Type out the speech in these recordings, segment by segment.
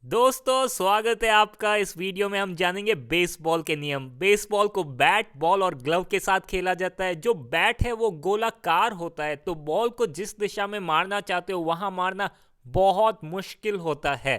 दोस्तों स्वागत है आपका। इस वीडियो में हम जानेंगे बेसबॉल के नियम। बेसबॉल को बैट, बॉल और ग्लव के साथ खेला जाता है। जो बैट है वो गोलाकार होता है, तो बॉल को जिस दिशा में मारना चाहते हो वहां मारना बहुत मुश्किल होता है।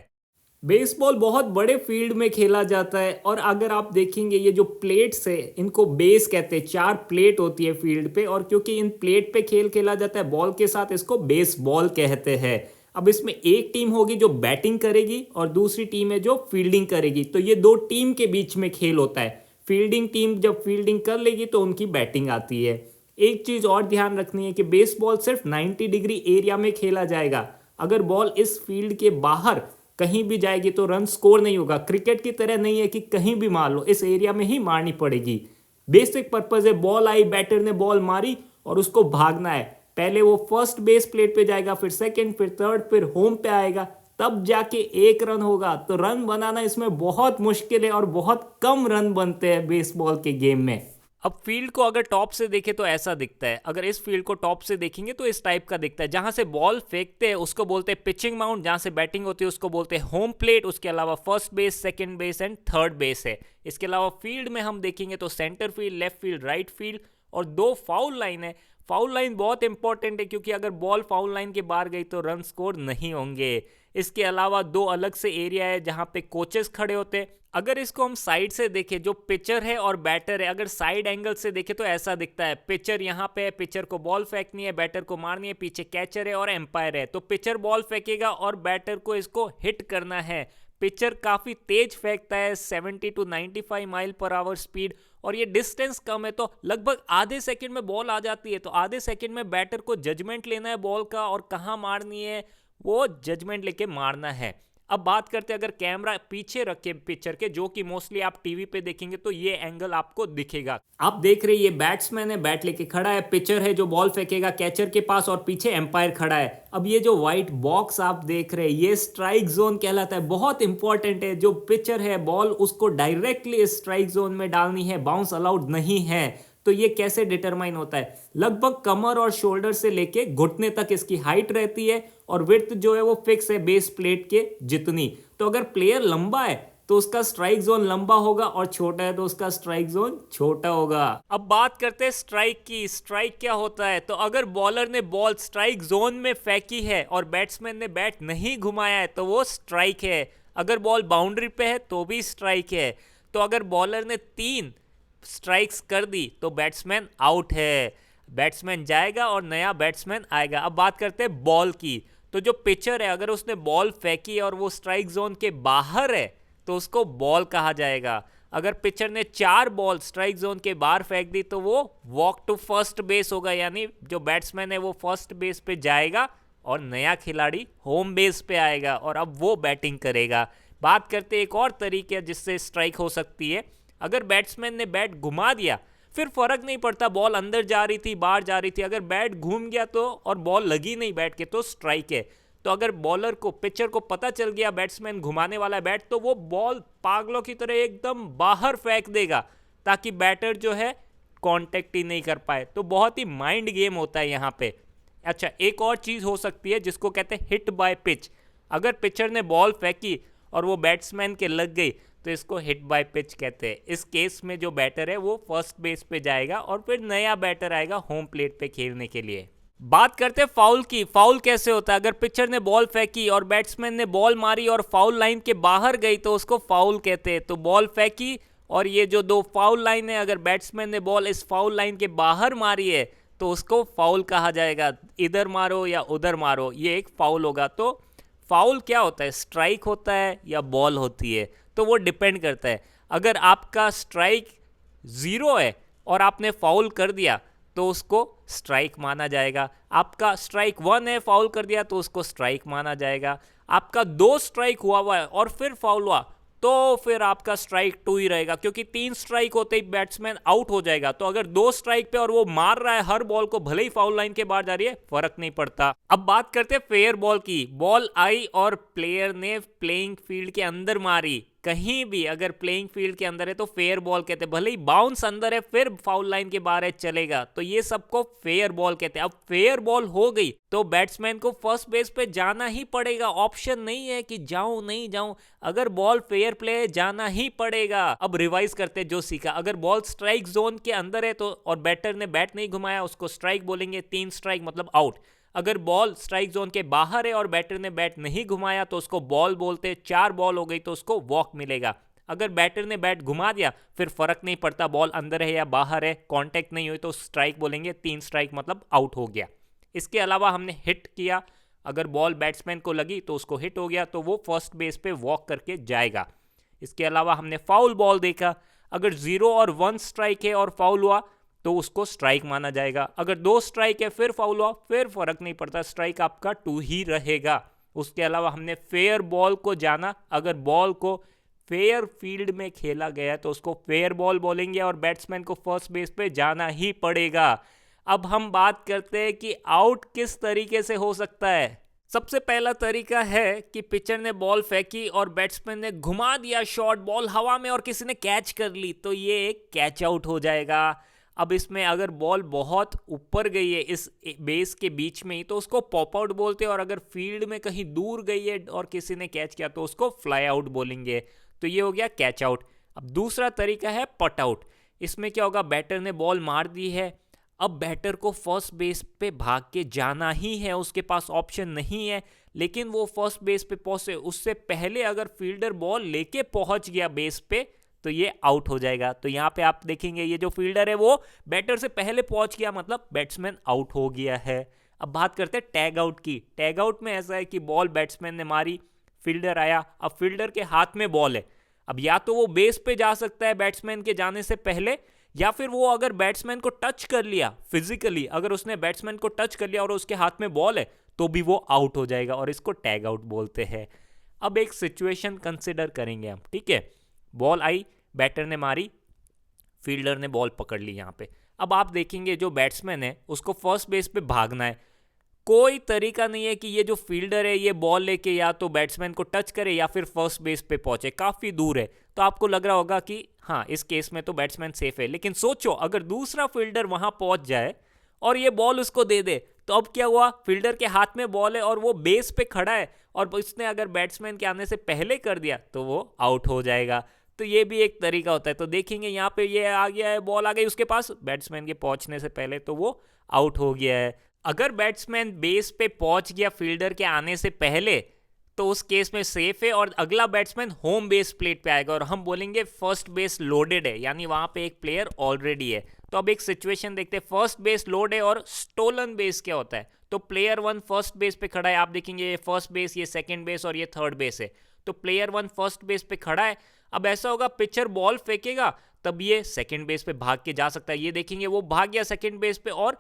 बेसबॉल बहुत बड़े फील्ड में खेला जाता है और अगर आप देखेंगे ये जो प्लेट्स है इनको बेस कहते हैं। 4 प्लेट होती है फील्ड पे और क्योंकि इन प्लेट पे खेल खेला जाता है बॉल के साथ, इसको बेसबॉल कहते हैं। अब इसमें एक टीम होगी जो बैटिंग करेगी और दूसरी टीम है जो फील्डिंग करेगी, तो ये दो टीम के बीच में खेल होता है। फील्डिंग टीम जब फील्डिंग कर लेगी तो उनकी बैटिंग आती है। एक चीज और ध्यान रखनी है कि बेसबॉल सिर्फ 90 डिग्री एरिया में खेला जाएगा। अगर बॉल इस फील्ड के बाहर कहीं भी जाएगी तो रन स्कोर नहीं होगा। क्रिकेट की तरह नहीं है कि कहीं भी मार लो, इस एरिया में ही मारनी पड़ेगी। बेसिक पर्पज है, बॉल आई, बैटर ने बॉल मारी और उसको भागना है। पहले वो फर्स्ट बेस प्लेट पे जाएगा, फिर सेकंड, फिर थर्ड, फिर होम पे आएगा, तब जाके एक रन होगा। तो रन बनाना इसमें बहुत मुश्किल है और बहुत कम रन बनते हैं बेसबॉल के गेम में। अब फील्ड को अगर टॉप से देखें तो ऐसा दिखता है। अगर इस फील्ड को टॉप से देखेंगे तो इस टाइप का दिखता है। जहां से बॉल फेंकते हैं उसको बोलते हैं पिचिंग माउंट, जहां से बैटिंग होती है उसको बोलते हैं होम प्लेट। उसके अलावा first base, second base and third base है। इसके अलावा फील्ड में हम देखेंगे तो centre field, left field, right field और 2 फाउल लाइन है। फाउल लाइन बहुत इंपॉर्टेंट है क्योंकि अगर बॉल फाउल लाइन के बाहर गई तो रन स्कोर नहीं होंगे। इसके अलावा 2 अलग से एरिया है जहां पे कोचेस खड़े होते हैं। अगर इसको हम साइड से देखें, जो पिचर है और बैटर है, अगर साइड एंगल से देखें तो ऐसा दिखता है। पिचर यहाँ पे है, पिचर को बॉल फेंकनी है, बैटर को मारनी है, पीछे कैचर है और एम्पायर है। तो पिचर बॉल फेंकेगा और बैटर को इसको हिट करना है। पिचर काफी तेज फेंकता है, 70 to 95 mile per hour speed, और ये डिस्टेंस कम है तो लगभग आधे सेकंड में बॉल आ जाती है। तो आधे सेकंड में बैटर को जजमेंट लेना है बॉल का और कहाँ मारनी है वो जजमेंट लेके मारना है। अब बात करते हैं, अगर कैमरा पीछे रखे पिक्चर के, जो कि मोस्टली आप टीवी पे देखेंगे तो ये एंगल आपको दिखेगा। आप देख रहे हैं ये बैट्समैन है, बैट लेके खड़ा है, पिचर है जो बॉल फेंकेगा कैचर के पास और पीछे एम्पायर खड़ा है। अब ये जो व्हाइट बॉक्स आप देख रहे हैं ये स्ट्राइक जोन कहलाता है। बहुत इंपॉर्टेंट है। जो पिचर है बॉल उसको डायरेक्टली स्ट्राइक जोन में डालनी है, बाउंस अलाउड नहीं है। तो ये कैसे डिटरमाइन होता है? लगभग कमर और शोल्डर से लेके घुटने तक इसकी हाइट रहती है और विड्थ जो है वो फिक्स है बेस प्लेट के जितनी। तो अगर प्लेयर लंबा है तो उसका स्ट्राइक जोन लंबा होगा और छोटा है तो उसका स्ट्राइक जोन छोटा होगा। अब बात करते हैं स्ट्राइक की। स्ट्राइक क्या होता है? तो अगर बॉलर ने बॉल स्ट्राइक जोन में फेंकी है और बैट्समैन ने बैट नहीं घुमाया है तो वो स्ट्राइक है। अगर बॉल बाउंड्री पे है तो भी स्ट्राइक है। तो अगर बॉलर ने 3 स्ट्राइक्स कर दी तो बैट्समैन आउट है। बैट्समैन जाएगा और नया बैट्समैन आएगा। अब बात करते हैं बॉल की। तो जो पिचर है अगर उसने बॉल फेंकी और वो स्ट्राइक जोन के बाहर है तो उसको बॉल कहा जाएगा। अगर पिचर ने 4 बॉल स्ट्राइक जोन के बाहर फेंक दी तो वो वॉक टू फर्स्ट बेस होगा, यानी जो बैट्समैन है वो फर्स्ट बेस पे जाएगा और नया खिलाड़ी होम बेस पे आएगा और अब वो बैटिंग करेगा। बात करते हैं एक और तरीके जिससे स्ट्राइक हो सकती है। अगर बैट्समैन ने बैट घुमा दिया, फिर फर्क नहीं पड़ता बॉल अंदर जा रही थी बाहर जा रही थी, अगर बैट घूम गया तो और बॉल लगी नहीं बैट के तो स्ट्राइक है। तो अगर बॉलर को, पिचर को पता चल गया बैट्समैन घुमाने वाला बैट, तो वो बॉल पागलों की तरह एकदम बाहर फेंक देगा ताकि बैटर जो है कांटेक्ट ही नहीं कर पाए। तो बहुत ही माइंड गेम होता है यहाँ पे। अच्छा, एक और चीज हो सकती है जिसको कहते हैं हिट बाय पिच। अगर पिचर ने बॉल फेंकी और वो बैट्समैन के लग गई तो इसको हिट बाय पिच कहते हैं। इस केस में जो बैटर है वो फर्स्ट बेस पे जाएगा और फिर नया बैटर आएगा होम प्लेट पे खेलने के लिए। बात करते हैं फाउल की। फाउल कैसे होता है? अगर पिचर ने बॉल फेंकी और बैट्समैन ने बॉल मारी और फाउल लाइन के बाहर गई तो उसको फाउल कहते हैं। तो बॉल फेंकी और ये जो 2 फाउल लाइन है, अगर बैट्समैन ने बॉल इस फाउल लाइन के बाहर मारी है तो उसको फाउल कहा जाएगा। इधर मारो या उधर मारो, ये एक फाउल होगा। तो फाउल क्या होता है? स्ट्राइक होता है या बॉल होती है? तो वो डिपेंड करता है। अगर आपका स्ट्राइक 0 है और आपने फाउल कर दिया तो उसको स्ट्राइक माना जाएगा। आपका स्ट्राइक 1 है, फाउल कर दिया तो उसको स्ट्राइक माना जाएगा। आपका 2 स्ट्राइक हुआ है और फिर फाउल हुआ तो फिर आपका स्ट्राइक 2 ही रहेगा, क्योंकि 3 स्ट्राइक होते ही बैट्समैन आउट हो जाएगा। तो अगर 2 स्ट्राइक पे और वो मार रहा है हर बॉल को, भले ही फाउल लाइन के बाहर जा रही है, फर्क नहीं पड़ता। अब बात करते हैं फेयर बॉल की। बॉल आई और प्लेयर ने प्लेइंग फील्ड के अंदर मारी, कहीं भी अगर प्लेइंग फील्ड के अंदर है तो फेयर बॉल कहते हैं, भले ही बाउंस अंदर है फिर फाउल लाइन के बाहर है चलेगा, तो ये सबको फेयर बॉल कहते हैं। अब फेयर बॉल हो गई तो बैट्समैन को फर्स्ट बेस पे जाना ही पड़ेगा, ऑप्शन नहीं है कि जाऊं नहीं जाऊं, अगर बॉल फेयर प्ले है जाना ही पड़ेगा। अब रिवाइज करते हैं जो सीखा, अगर बॉल स्ट्राइक जोन के अंदर है तो और बैटर ने बैट नहीं घुमाया उसको स्ट्राइक बोलेंगे, 3 स्ट्राइक मतलब आउट। अगर बॉल स्ट्राइक जोन के बाहर है और बैटर ने बैट नहीं घुमाया तो उसको बॉल बोलते, 4 बॉल हो गई तो उसको वॉक मिलेगा। अगर बैटर ने बैट घुमा दिया फिर फर्क नहीं पड़ता बॉल अंदर है या बाहर है, कांटेक्ट नहीं हुई तो स्ट्राइक बोलेंगे, 3 स्ट्राइक मतलब आउट हो गया। इसके अलावा हमने हिट किया, अगर बॉल बैट्समैन को लगी तो उसको हिट हो गया तो वो फर्स्ट बेस पे वॉक करके जाएगा। इसके अलावा हमने फाउल बॉल देखा, अगर 0 और 1 स्ट्राइक है और फाउल हुआ तो उसको स्ट्राइक माना जाएगा। अगर 2 स्ट्राइक है फिर फाउल हुआ फिर फर्क नहीं पड़ता, स्ट्राइक आपका 2 ही रहेगा। उसके अलावा हमने फेयर बॉल को जाना, अगर बॉल को फेयर फील्ड में खेला गया तो उसको फेयर बॉल बोलेंगे और बैट्समैन को फर्स्ट बेस पे जाना ही पड़ेगा। अब हम बात करते हैं कि आउट किस तरीके से हो सकता है। सबसे पहला तरीका है कि पिचर ने बॉल फेंकी और बैट्समैन ने घुमा दिया शॉट, बॉल हवा में और किसी ने कैच कर ली तो ये एक कैच आउट हो जाएगा। अब इसमें अगर बॉल बहुत ऊपर गई है इस बेस के बीच में ही तो उसको पॉप आउट बोलते हैं, और अगर फील्ड में कहीं दूर गई है और किसी ने कैच किया तो उसको फ्लाई आउट बोलेंगे। तो ये हो गया कैच आउट। अब दूसरा तरीका है पट आउट। इसमें क्या होगा, बैटर ने बॉल मार दी है, अब बैटर को फर्स्ट बेस पे भाग के जाना ही है, उसके पास ऑप्शन नहीं है, लेकिन वो फर्स्ट बेस पे पहुंचे उससे पहले अगर फील्डर बॉल लेके पहुंच गया बेस पे तो ये आउट हो जाएगा। तो यहाँ पे आप देखेंगे ये जो फील्डर है वो बैटर से पहले पहुंच गया मतलब बैट्समैन आउट हो गया है। अब बात करते हैं टैग आउट की। टैग आउट में ऐसा है कि बॉल बैट्समैन ने मारी, फील्डर आया, अब फील्डर के हाथ में बॉल है, अब या तो वो बेस पे जा सकता है बैट्समैन के जाने से पहले, या फिर वो अगर बैट्समैन को टच कर लिया फिजिकली, अगर उसने बैट्समैन को टच कर लिया और उसके हाथ में बॉल है तो भी वो आउट हो जाएगा और इसको टैग आउट बोलते हैं। अब एक सिचुएशन कंसिडर करेंगे हम, ठीक है। बॉल आई, बैटर ने मारी, फील्डर ने बॉल पकड़ ली यहाँ पे। अब आप देखेंगे जो बैट्समैन है उसको फर्स्ट बेस पे भागना है, कोई तरीका नहीं है कि ये जो फील्डर है ये बॉल लेके या तो बैट्समैन को टच करे या फिर फर्स्ट बेस पे पहुंचे, काफी दूर है। तो आपको लग रहा होगा कि हाँ इस केस में तो बैट्समैन सेफ है, लेकिन सोचो अगर दूसरा फील्डर वहां पहुंच जाए और ये बॉल उसको दे दे तो अब क्या हुआ, फील्डर के हाथ में बॉल है और वो बेस पे खड़ा है और इसने अगर बैट्समैन के आने से पहले कर दिया तो वो आउट हो जाएगा। तो ये भी एक तरीका होता है। तो देखेंगे यहाँ पे ये आ गया है, बॉल आ गई उसके पास बैट्समैन के पहुंचने से पहले तो वो आउट हो गया है। अगर बैट्समैन बेस पे पहुंच गया फील्डर के आने से पहले तो उस केस में सेफ है और अगला बैट्समैन होम बेस प्लेट पे आएगा और हम बोलेंगे फर्स्ट बेस लोडेड है, यानी वहां पे एक प्लेयर ऑलरेडी है। तो अब एक सिचुएशन देखते हैं, फर्स्ट बेस लोड है और स्टोलन बेस क्या होता है। तो प्लेयर 1 फर्स्ट बेस पे खड़ा है, आप देखेंगे ये फर्स्ट बेस, ये सेकंड बेस और ये थर्ड बेस है। तो प्लेयर 1 फर्स्ट बेस पे खड़ा है, अब ऐसा होगा पिचर बॉल फेंकेगा तब ये सेकंड बेस पे भाग के जा सकता है, ये देखेंगे वो भाग गया सेकंड बेस पे और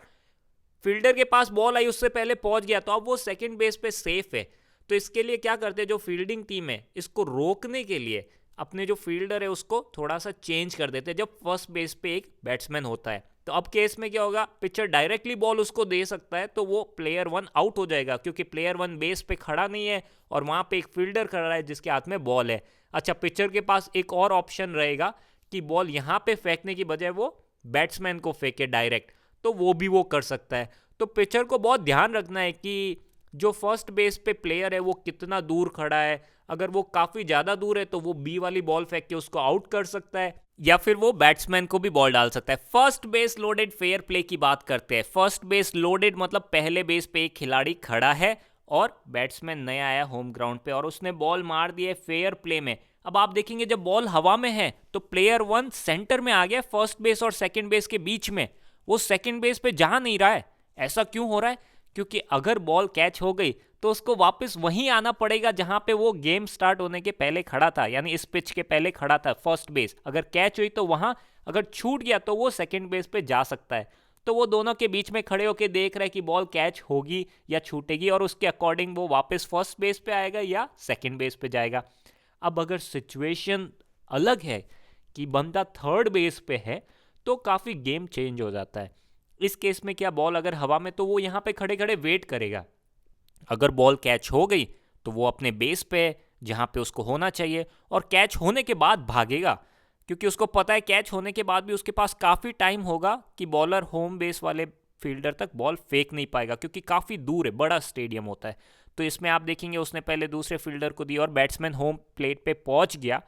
फील्डर के पास बॉल आई उससे पहले पहुंच गया तो अब वो सेकंड बेस पे सेफ है। तो इसके लिए क्या करते हैं जो फील्डिंग टीम है इसको रोकने के लिए अपने जो फील्डर है उसको थोड़ा सा चेंज कर देते हैं जब फर्स्ट बेस पे एक बैट्समैन होता है। तो अब केस में क्या होगा, पिचर डायरेक्टली बॉल उसको दे सकता है तो वो प्लेयर 1 आउट हो जाएगा क्योंकि प्लेयर 1 बेस पे खड़ा नहीं है और वहां पे एक फील्डर खड़ा है जिसके हाथ में बॉल है। अच्छा, पिचर के पास एक और ऑप्शन रहेगा कि बॉल यहां पे फेंकने की बजाय वो बैट्समैन को फेंके डायरेक्ट, तो वो भी वो कर सकता है। तो पिचर को बहुत ध्यान रखना है कि जो फर्स्ट बेस पे प्लेयर है वो कितना दूर खड़ा है, अगर वो काफी ज्यादा दूर है तो वो बी वाली बॉल फेंक के उसको आउट कर सकता है या फिर वो बैट्समैन को भी बॉल डाल सकता है। First base loaded fair play की बात करते हैं। फर्स्ट बेस लोडेड मतलब पहले बेस पे एक खिलाड़ी खड़ा है और बैट्समैन नया आया होम ग्राउंड पे और उसने बॉल मार दी है फेयर प्ले में। अब आप देखेंगे जब बॉल हवा में है तो प्लेयर 1 सेंटर में आ गया, फर्स्ट बेस और सेकंड बेस के बीच में, वो सेकंड बेस पे जा नहीं रहा है। ऐसा क्यों हो रहा है, क्योंकि अगर बॉल कैच हो गई तो उसको वापस वहीं आना पड़ेगा जहां पे वो गेम स्टार्ट होने के पहले खड़ा था, यानी इस पिच के पहले खड़ा था फर्स्ट बेस। अगर कैच हुई तो वहां अगर छूट गया तो वो सेकंड बेस पे जा सकता है। तो वो दोनों के बीच में खड़े होकर देख रहा है कि बॉल कैच होगी या छूटेगी और उसके अकॉर्डिंग वो वापस फर्स्ट बेस पे आएगा या सेकंड बेस पे जाएगा। अब अगर सिचुएशन अलग है कि बंदा थर्ड बेस पे है तो काफी गेम चेंज हो जाता है। इस केस में क्या, बॉल अगर हवा में तो वो यहाँ पे खड़े खड़े वेट करेगा, अगर बॉल कैच हो गई तो वो अपने बेस पे जहाँ पे उसको होना चाहिए, और कैच होने के बाद भागेगा, क्योंकि उसको पता है कैच होने के बाद भी उसके पास काफ़ी टाइम होगा कि बॉलर होम बेस वाले फील्डर तक बॉल फेंक नहीं पाएगा, क्योंकि काफ़ी दूर है, बड़ा स्टेडियम होता है। तो इसमें आप देखेंगे उसने पहले दूसरे फील्डर को दी और बैट्समैन होम प्लेट पे पहुंच गया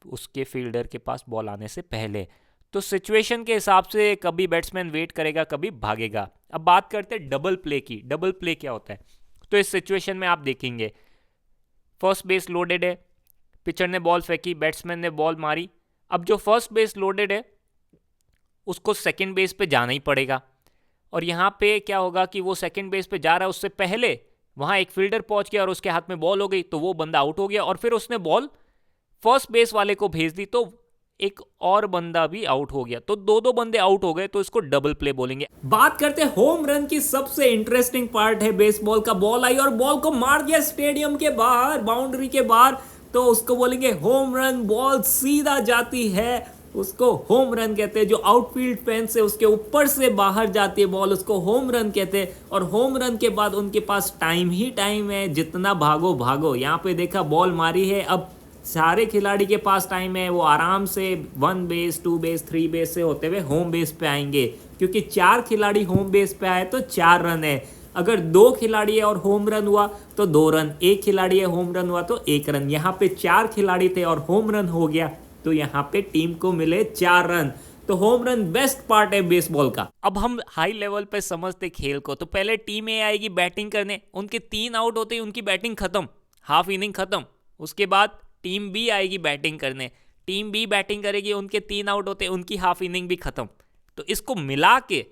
उसके फील्डर के पास बॉल आने से पहले। तो सिचुएशन के हिसाब से कभी बैट्समैन वेट करेगा, कभी भागेगा। अब बात करते हैं डबल प्ले की। डबल प्ले क्या होता है? तो इस सिचुएशन में आप देखेंगे फर्स्ट बेस लोडेड है, पिचर ने बॉल फेंकी, बैट्समैन ने बॉल मारी। अब जो फर्स्ट बेस लोडेड है उसको सेकंड बेस पे जाना ही पड़ेगा, और यहाँ पे क्या होगा कि वो सेकंड बेस पे जा रहा है, उससे पहले वहाँ एक फील्डर पहुंच गया और उसके हाथ में बॉल हो गई, तो वो बंदा आउट हो गया, और फिर उसने बॉल फर्स्ट बेस वाले को भेज दी, तो एक और बंदा भी आउट हो गया, तो दो दो बंदे आउट हो गए, तो इसको डबल प्ले बोलेंगे। बात करते हैं होम रन की। सबसे इंटरेस्टिंग पार्ट है बेसबॉल का। बॉल आई और बॉल को मार दिया स्टेडियम के बाहर, बाउंड्री के बाहर, तो उसको बोलेंगे होम रन। बॉल सीधा जाती है, उसको होम रन कहते हैं। जो आउटफील्ड फेंस है उसके ऊपर से बाहर जाती है बॉल, उसको होम रन कहते हैं। और होम रन के बाद उनके पास टाइम ही टाइम है, जितना भागो भागो। यहाँ पे देखा बॉल मारी है, अब सारे खिलाड़ी के पास टाइम है, वो आराम से 1 बेस 2 बेस 3 बेस से होते हुए होम बेस पे आएंगे, क्योंकि 4 खिलाड़ी होम बेस पे आए तो 4 रन है। अगर 2 खिलाड़ी है और होम रन हुआ तो 2 रन, 1 खिलाड़ी है होम रन हुआ तो 1 रन। यहाँ पे 4 खिलाड़ी थे और होम रन हो गया, तो यहाँ पे टीम को मिले 4 रन। तो होम रन बेस्ट पार्ट है बेसबॉल का। अब हम हाई लेवल पे समझते खेल को। तो पहले टीम ए आएगी बैटिंग करने, उनके 3 आउट होते ही उनकी बैटिंग खत्म, हाफ इनिंग खत्म। उसके बाद टीम बी आएगी बैटिंग करने, टीम बी बैटिंग करेगी, उनके 3 आउट होते हैं, उनकी हाफ इनिंग भी खत्म। तो इसको मिला के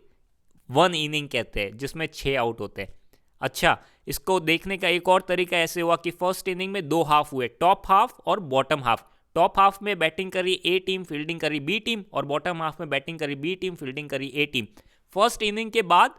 1 इनिंग कहते हैं, जिसमें 6 आउट होते हैं। अच्छा, इसको देखने का एक और तरीका ऐसे हुआ कि फर्स्ट इनिंग में 2 हाफ हुए, टॉप हाफ और बॉटम हाफ। टॉप हाफ में बैटिंग करी ए टीम, फील्डिंग करी बी टीम, और बॉटम हाफ में बैटिंग करी बी टीम, फील्डिंग करी ए टीम। फर्स्ट इनिंग के बाद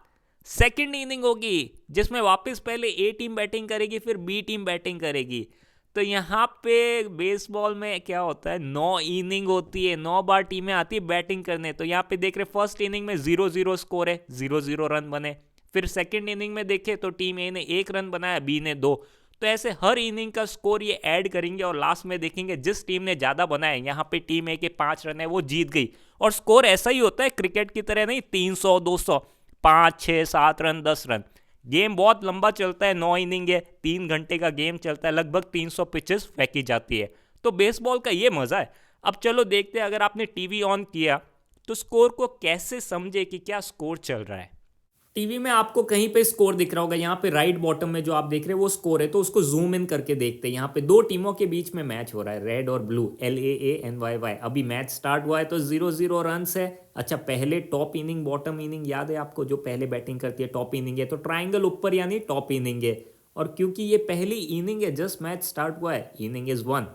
सेकेंड इनिंग होगी, जिसमें वापस पहले ए टीम बैटिंग करेगी, फिर बी टीम बैटिंग करेगी। तो यहाँ पे बेसबॉल में क्या होता है, 9 इनिंग होती है, 9 बार टीमें आती है बैटिंग करने। तो यहाँ पे देख रहे फर्स्ट इनिंग में 0-0 स्कोर है, 0-0 रन बने। फिर सेकंड इनिंग में देखे तो टीम ए ने 1 रन बनाया, बी ने 2। तो ऐसे हर इनिंग का स्कोर ये ऐड करेंगे और लास्ट में देखेंगे जिस टीम ने ज़्यादा बनाया, यहाँ पे टीम ए के 5 रन है, वो जीत गई। और स्कोर ऐसा ही होता है क्रिकेट की तरह नहीं, 300 200, 5 6 7 रन 10 रन। गेम बहुत लंबा चलता है, 9 इनिंग है, 3 घंटे का गेम चलता है, लगभग 300 पिचेस फेंकी जाती है। तो बेसबॉल का ये मज़ा है। अब चलो देखते हैं, अगर आपने टीवी ऑन किया तो स्कोर को कैसे समझे कि क्या स्कोर चल रहा है। टीवी में आपको कहीं पे स्कोर दिख रहा होगा, यहाँ पे राइट बॉटम में जो आप देख रहे हैं वो स्कोर है। तो उसको जूम इन करके देखते हैं। यहाँ पे 2 टीमों के बीच में मैच हो रहा है, रेड और ब्लू, LAANYY। अभी मैच स्टार्ट हुआ है तो 0-0 रन्स है। अच्छा, पहले टॉप इनिंग बॉटम इनिंग याद है आपको, जो पहले बैटिंग करती है टॉप इनिंग है, तो ट्राइंगल ऊपर यानी टॉप इनिंग है। और क्योंकि ये पहली इनिंग है, जस्ट मैच स्टार्ट हुआ है, इनिंग इज 1।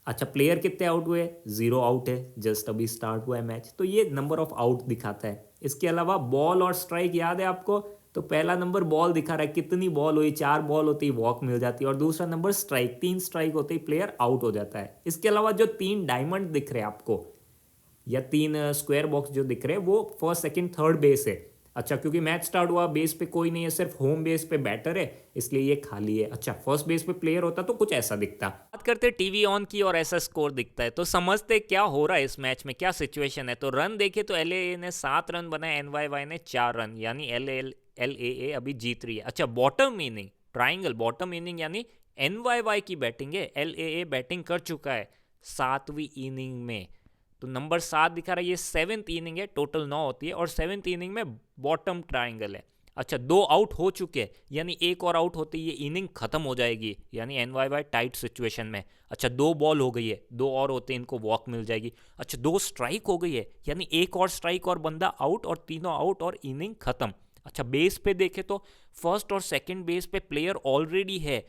अच्छा, प्लेयर कितने आउट हुए? 0 आउट है, जस्ट अभी स्टार्ट हुआ है मैच, तो ये नंबर ऑफ आउट दिखाता है। इसके अलावा बॉल और स्ट्राइक याद है आपको, तो पहला नंबर बॉल दिखा रहा है, कितनी बॉल हुई, 4 बॉल होती है वॉक मिल जाती है, और दूसरा नंबर स्ट्राइक, 3 स्ट्राइक होते ही प्लेयर आउट हो जाता है। इसके अलावा जो 3 डायमंड दिख रहे हैं आपको, या 3 स्क्वायर बॉक्स जो दिख रहे हैं, वो फर्स्ट सेकंड थर्ड बेस है। अच्छा, क्योंकि मैच स्टार्ट हुआ, बेस पे कोई नहीं है, सिर्फ होम बेस पे बैटर है, इसलिए ये खाली है। अच्छा, फर्स्ट बेस पे प्लेयर होता तो कुछ ऐसा दिखता। बात करते टीवी ऑन की और ऐसा स्कोर दिखता है, तो समझते क्या हो रहा है इस मैच में, क्या सिचुएशन है। तो रन देखे तो LAA ने 7 रन बनाए, NYY ने 4 रन, यानी LAA अभी जीत रही है। अच्छा, bottom inning triangle, bottom inning यानी NYY की बैटिंग है, LAA बैटिंग कर चुका है 7वीं इनिंग में। तो नंबर 7 दिखा रहा है, ये 7th इनिंग है, टोटल 9 होती है, और 7th इनिंग में बॉटम ट्राइंगल है। अच्छा, 2 आउट हो चुके हैं, यानी एक और आउट होते ही ये इनिंग खत्म हो जाएगी, यानी NYY टाइट सिचुएशन में। अच्छा, 2 बॉल हो गई है, 2 और होते इनको वॉक मिल जाएगी। अच्छा, 2 स्ट्राइक हो गई है, यानी एक और स्ट्राइक और बंदा आउट, और तीनों आउट और इनिंग खत्म। अच्छा, बेस पे देखे तो फर्स्ट और सेकंड बेस पे प्लेयर ऑलरेडी है,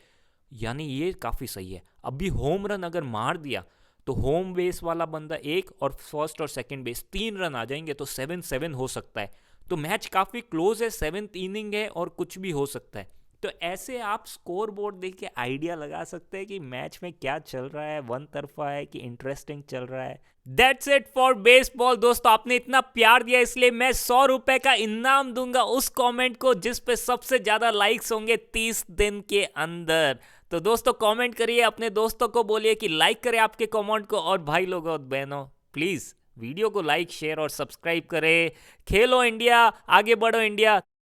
यानी ये काफ़ी सही है। अभी होम रन अगर मार दिया तो होम बेस वाला बंदा 1 और फर्स्ट और सेकंड बेस 3 रन आ जाएंगे, तो 7-7 हो सकता है। तो मैच काफ़ी क्लोज है, 7th इनिंग है और कुछ भी हो सकता है। तो ऐसे आप स्कोर बोर्ड देख के आइडिया लगा सकते हैं कि मैच में क्या चल रहा है, वन तरफा है कि इंटरेस्टिंग चल रहा है। That's it for baseball. दोस्तों, आपने इतना प्यार दिया, इसलिए मैं 100 रुपए का इनाम दूंगा उस कमेंट को जिस पे सबसे ज्यादा लाइक्स होंगे 30 दिन के अंदर। तो दोस्तों कमेंट करिए, अपने दोस्तों को बोलिए कि लाइक करें आपके कमेंट को, और भाई लोगों और बहनों प्लीज़ वीडियो को लाइक शेयर और सब्सक्राइब करें। खेलो इंडिया, आगे बढ़ो इंडिया।